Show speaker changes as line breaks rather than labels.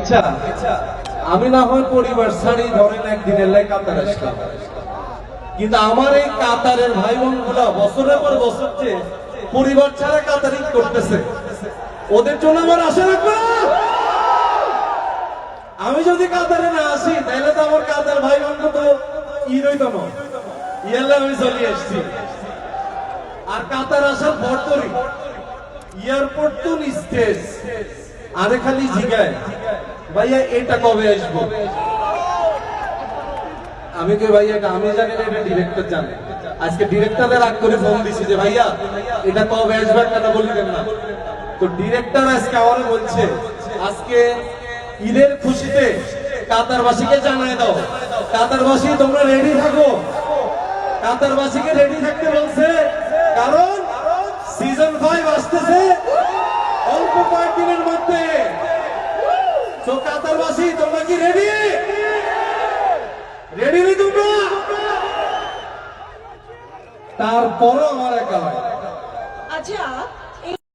আচ্ছা আমি না হয় পরিবার ছাড়ি ধরেন একদিনের লাই কাতার আসলাম, কিন্তু আমার এই কাতারের ভাই বোন গুলা বছরের পর বছর যে পরিবার ছাড়া কাতারি করতেছে, ওদের জন্য আমার আশা রাখবো না। আমি যদি কাতারে না আসি তাহলে তো আমার কাতার ভাই বোন তো ঈদ হইতো না, ইয়ালে আমি চলে আসছি। আর কাতার আসার পর করি এয়ারপোর্ট তো স্টেজ আরে খালি জিগায় ভাইয়া এটা কবে আসবো, আমি কে ভাইয়া আমি জানি না, এটা ডিরেক্টর জানে। আজকে ডিরেক্টরের রাগ করে ফোন দিছি যে ভাইয়া এটা কবে আসবে কথা বললেন না, তো ডিরেক্টর আজকে আমারে বলছে আজকে ঈদের খুশিতে কাতারবাসীকে জানায় দাও, কাতারবাসী তোমরা রেডি থাকো, কাতারবাসীকে রেডি থাকতে বলছে, কারণ সিজন 5 আসতেছে অল্প কয়েকদিনের মধ্যে। তো কাতারবাসী তোমরা কি রেডি? রেডি নেই তোমরা? তারপরও আমার একা
আচ্ছা